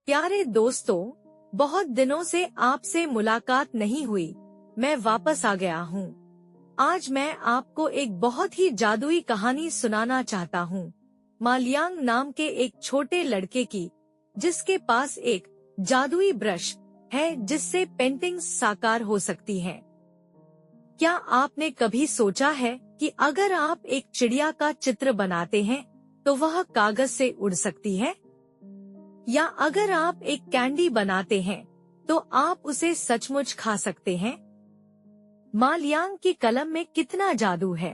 प्यारे दोस्तों, बहुत दिनों से आपसे मुलाकात नहीं हुई। मैं वापस आ गया हूँ। आज मैं आपको एक बहुत ही जादुई कहानी सुनाना चाहता हूँ। मालियांग नाम के एक छोटे लड़के की, जिसके पास एक जादुई ब्रश है जिससे पेंटिंग्स साकार हो सकती हैं। क्या आपने कभी सोचा है कि अगर आप एक चिड़िया का चित्र बनाते हैं तो वह कागज से उड़ सकती है? या अगर आप एक कैंडी बनाते हैं तो आप उसे सचमुच खा सकते हैं? मालियांग की कलम में कितना जादू है।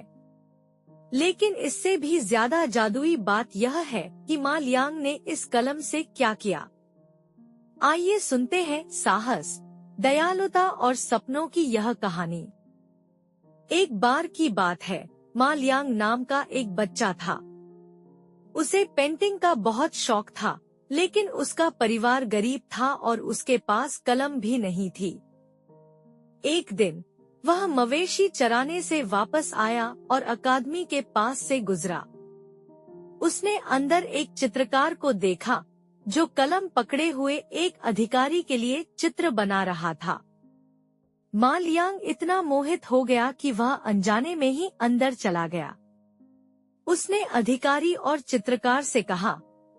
लेकिन इससे भी ज्यादा जादुई बात यह है कि मालियांग ने इस कलम से क्या किया। आइए सुनते हैं साहस, दयालुता और सपनों की यह कहानी। एक बार की बात है, मालियांग नाम का एक बच्चा था। उसे पेंटिंग का बहुत शौक था, लेकिन उसका परिवार गरीब था और उसके पास कलम भी नहीं थी। एक दिन वह मवेशी चराने से वापस आया और अकादमी के पास से गुजरा। उसने अंदर एक चित्रकार को देखा जो कलम पकड़े हुए एक अधिकारी के लिए चित्र बना रहा था। मालियांग इतना मोहित हो गया कि वह अनजाने में ही अंदर चला गया। उसने अधिकारी और चित्रकार से कहा,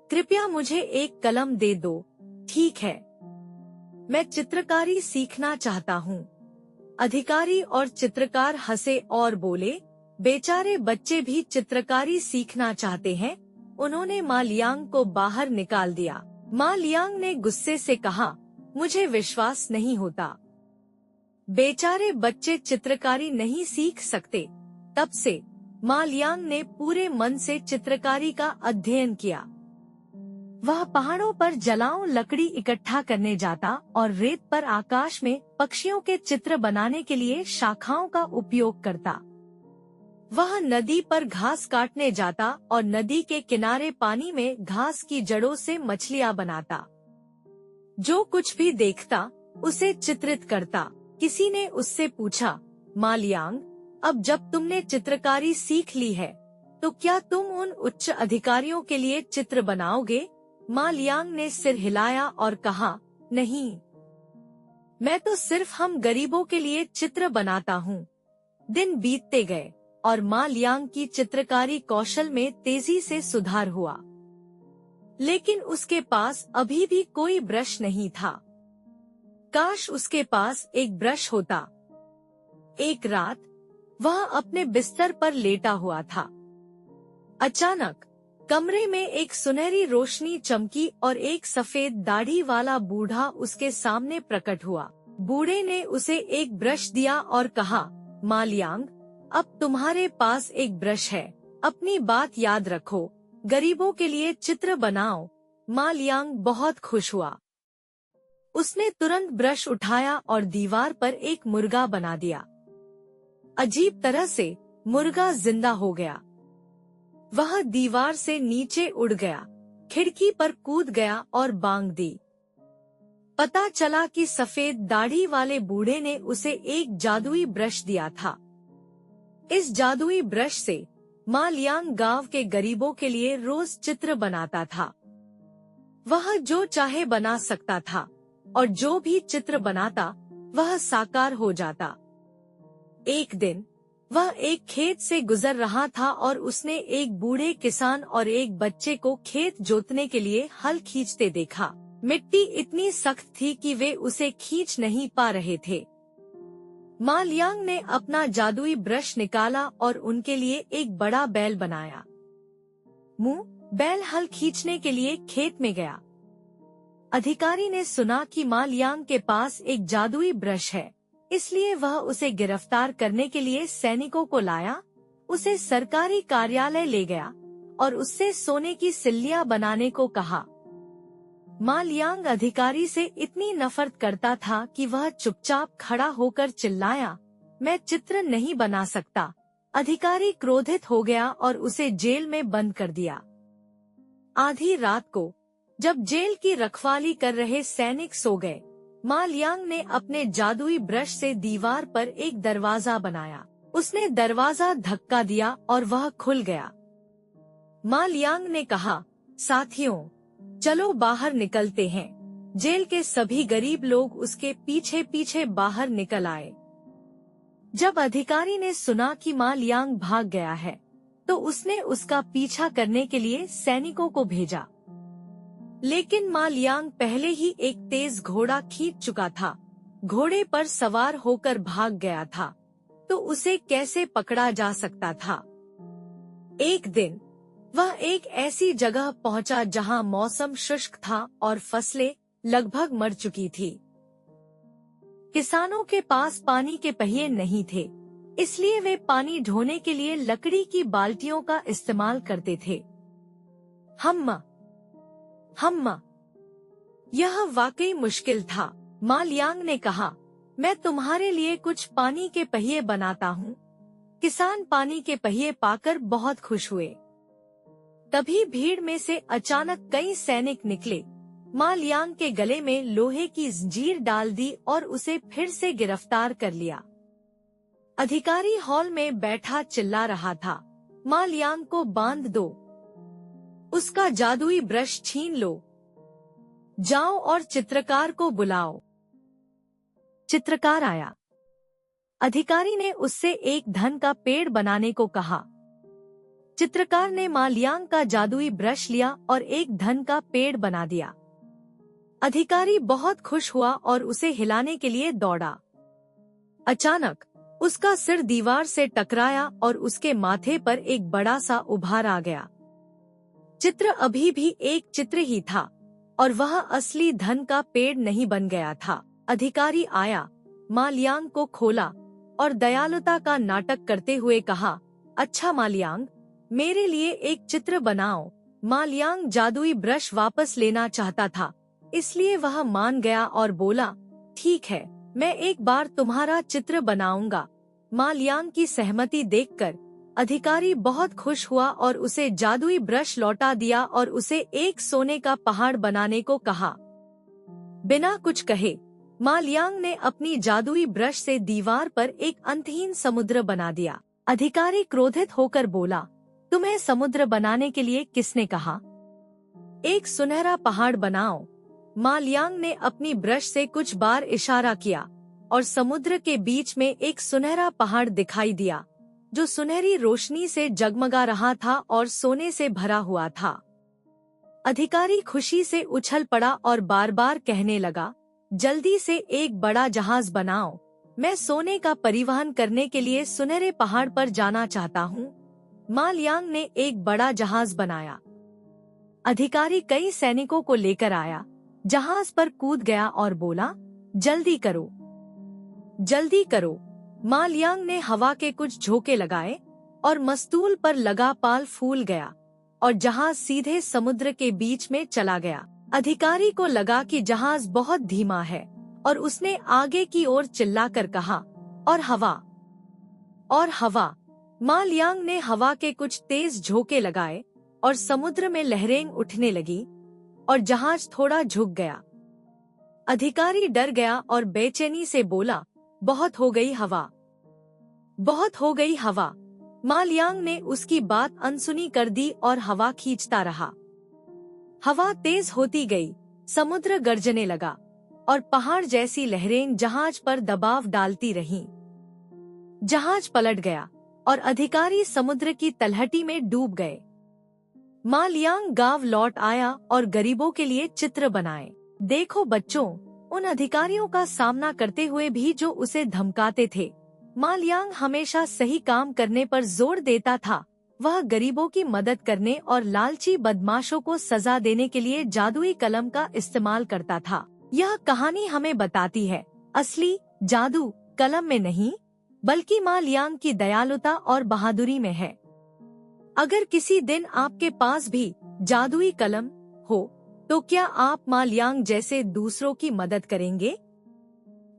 कृपया मुझे एक कलम दे दो। ठीक है, मैं चित्रकारी सीखना चाहता हूँ। अधिकारी और चित्रकार हंसे और बोले, बेचारे बच्चे भी चित्रकारी सीखना चाहते हैं। उन्होंने मालियांग को बाहर निकाल दिया। मालियांग ने गुस्से से कहा, मुझे विश्वास नहीं होता। बेचारे बच्चे चित्रकारी नहीं सीख सकते। तब से मालियांग ने पूरे मन से चित्रकारी का अध्ययन किया। वह पहाड़ों पर जलाओ लकड़ी इकट्ठा करने जाता और रेत पर आकाश में पक्षियों के चित्र बनाने के लिए शाखाओं का उपयोग करता। वह नदी पर घास काटने जाता और नदी के किनारे पानी में घास की जड़ों से मछलियां बनाता। जो कुछ भी देखता उसे चित्रित करता। किसी ने उससे पूछा, मालियांग, अब जब तुमने चित्रकारी सीख ली है तो क्या तुम उन उच्च अधिकारियों के लिए चित्र बनाओगे? मालियांग ने सिर हिलाया और कहा, नहीं, मैं तो सिर्फ हम गरीबों के लिए चित्र बनाता हूँ। दिन बीतते गए और मालियांग की चित्रकारी कौशल में तेजी से सुधार हुआ, लेकिन उसके पास अभी भी कोई ब्रश नहीं था। काश उसके पास एक ब्रश होता। एक रात वह अपने बिस्तर पर लेटा हुआ था। अचानक कमरे में एक सुनहरी रोशनी चमकी और एक सफेद दाढ़ी वाला बूढ़ा उसके सामने प्रकट हुआ। बूढ़े ने उसे एक ब्रश दिया और कहा, मालियांग, अब तुम्हारे पास एक ब्रश है। अपनी बात याद रखो, गरीबों के लिए चित्र बनाओ। मालियांग बहुत खुश हुआ। उसने तुरंत ब्रश उठाया और दीवार पर एक मुर्गा बना दिया। अजीब तरह से मुर्गा जिंदा हो गया। वह दीवार से नीचे उड़ गया, खिड़की पर कूद गया और बांग दी। पता चला कि सफेद दाढ़ी वाले बूढ़े ने उसे एक जादुई ब्रश दिया था। इस जादुई ब्रश से मालियांग गांव के गरीबों के लिए रोज चित्र बनाता था। वह जो चाहे बना सकता था और जो भी चित्र बनाता वह साकार हो जाता। एक दिन वह एक खेत से गुजर रहा था और उसने एक बूढ़े किसान और एक बच्चे को खेत जोतने के लिए हल खींचते देखा। मिट्टी इतनी सख्त थी कि वे उसे खींच नहीं पा रहे थे। मालियांग ने अपना जादुई ब्रश निकाला और उनके लिए एक बड़ा बैल बनाया। बैल हल खींचने के लिए खेत में गया। अधिकारी ने सुना कि मालियांग के पास एक जादुई ब्रश है, इसलिए वह उसे गिरफ्तार करने के लिए सैनिकों को लाया। उसे सरकारी कार्यालय ले गया और उससे सोने की सिल्लियां बनाने को कहा। मालियांग अधिकारी से इतनी नफरत करता था कि वह चुपचाप खड़ा होकर चिल्लाया, मैं चित्र नहीं बना सकता। अधिकारी क्रोधित हो गया और उसे जेल में बंद कर दिया। आधी रात को जब जेल की रखवाली कर रहे सैनिक सो गए, मालियांग ने अपने जादुई ब्रश से दीवार पर एक दरवाजा बनाया। उसने दरवाजा धक्का दिया और वह खुल गया। मालियांग ने कहा, साथियों, चलो बाहर निकलते हैं। जेल के सभी गरीब लोग उसके पीछे पीछे बाहर निकल आए। जब अधिकारी ने सुना कि मा लियांग भाग गया है, तो उसने उसका पीछा करने के लिए सैनिकों को भेजा। लेकिन मा लियांग पहले ही एक तेज घोड़ा खींच चुका था, घोड़े पर सवार होकर भाग गया था, तो उसे कैसे पकड़ा जा सकता था। एक दिन वह एक ऐसी जगह पहुंचा जहां मौसम शुष्क था और फसलें लगभग मर चुकी थी। किसानों के पास पानी के पहिए नहीं थे, इसलिए वे पानी ढोने के लिए लकड़ी की बाल्टियों का इस्तेमाल करते थे। हम्मा हम्मा, यह वाकई मुश्किल था। मा लियांग ने कहा, मैं तुम्हारे लिए कुछ पानी के पहिए बनाता हूँ। किसान पानी के पहिए पाकर बहुत खुश हुए। तभी भीड़ में से अचानक कई सैनिक निकले, मा लियांग के गले में लोहे की जंजीर डाल दी और उसे फिर से गिरफ्तार कर लिया। अधिकारी हॉल में बैठा चिल्ला रहा था, मा लियांग को बांध दो, उसका जादुई ब्रश छीन लो, जाओ और चित्रकार को बुलाओ। चित्रकार आया। अधिकारी ने उससे एक धन का पेड़ बनाने को कहा। चित्रकार ने मा लियांग का जादुई ब्रश लिया और एक धन का पेड़ बना दिया। अधिकारी बहुत खुश हुआ और उसे हिलाने के लिए दौड़ा। अचानक उसका सिर दीवार से टकराया और उसके माथे पर एक बड़ा सा उभार आ गया। चित्र अभी भी एक चित्र ही था और वह असली धन का पेड़ नहीं बन गया था। अधिकारी आया, मा लियांग को खोला और दयालुता का नाटक करते हुए कहा, अच्छा मा लियांग, मेरे लिए एक चित्र बनाओ। मा लियांग जादुई ब्रश वापस लेना चाहता था, इसलिए वह मान गया और बोला, ठीक है, मैं एक बार तुम्हारा चित्र बनाऊंगा। मा लियांग की सहमति देखकर अधिकारी बहुत खुश हुआ और उसे जादुई ब्रश लौटा दिया और उसे एक सोने का पहाड़ बनाने को कहा। बिना कुछ कहे मा लियांग ने अपनी जादुई ब्रश से दीवार पर एक अंतहीन समुद्र बना दिया। अधिकारी क्रोधित होकर बोला, तुम्हें समुद्र बनाने के लिए किसने कहा? एक सुनहरा पहाड़ बनाओ। मा लियांग ने अपनी ब्रश से कुछ बार इशारा किया और समुद्र के बीच में एक सुनहरा पहाड़ दिखाई दिया, जो सुनहरी रोशनी से जगमगा रहा था और सोने से भरा हुआ था। अधिकारी खुशी से उछल पड़ा और बार बार कहने लगा, जल्दी से एक बड़ा जहाज बनाओ, मैं सोने का परिवहन करने के लिए सुनहरे पहाड़ पर जाना चाहता हूँ। मा लियांग ने एक बड़ा जहाज बनाया। अधिकारी कई सैनिकों को लेकर आया, जहाज पर कूद गया और बोला, जल्दी करो, जल्दी करो। मा लियांग ने हवा के कुछ झोंके लगाए और मस्तूल पर लगा पाल फूल गया और जहाज सीधे समुद्र के बीच में चला गया। अधिकारी को लगा कि जहाज बहुत धीमा है और उसने आगे की ओर चिल्लाकर कहा, और हवा, और हवा। मा लियांग ने हवा के कुछ तेज झोंके लगाए और समुद्र में लहरें उठने लगी और जहाज थोड़ा झुक गया। अधिकारी डर गया और बेचैनी से बोला, बहुत हो गई हवा, बहुत हो गई हवा। मा लियांग ने उसकी बात अनसुनी कर दी और हवा खींचता रहा। हवा तेज होती गई, समुद्र गर्जने लगा और पहाड़ जैसी लहरें जहाज पर दबाव डालती रहीं। जहाज पलट गया और अधिकारी समुद्र की तलहटी में डूब गए। मा लियांग गांव लौट आया और गरीबों के लिए चित्र बनाए। देखो बच्चों, उन अधिकारियों का सामना करते हुए भी जो उसे धमकाते थे, मा लियांग हमेशा सही काम करने पर जोर देता था। वह गरीबों की मदद करने और लालची बदमाशों को सजा देने के लिए जादुई कलम का इस्तेमाल करता था। यह कहानी हमें बताती है, असली जादू कलम में नहीं, बल्कि मा लियांग की दयालुता और बहादुरी में है। अगर किसी दिन आपके पास भी जादुई कलम हो, तो क्या आप मा लियांग जैसे दूसरों की मदद करेंगे?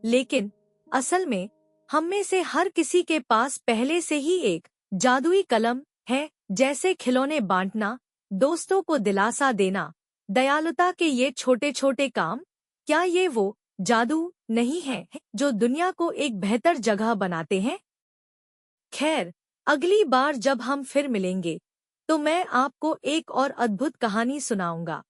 लेकिन असल में हम में से हर किसी के पास पहले से ही एक जादुई कलम है, जैसे खिलौने बांटना, दोस्तों को दिलासा देना, दयालुता के ये छोटे छोटे काम। क्या ये वो जादू नहीं है जो दुनिया को एक बेहतर जगह बनाते हैं? खैर, अगली बार जब हम फिर मिलेंगे, तो मैं आपको एक और अद्भुत कहानी सुनाऊंगा।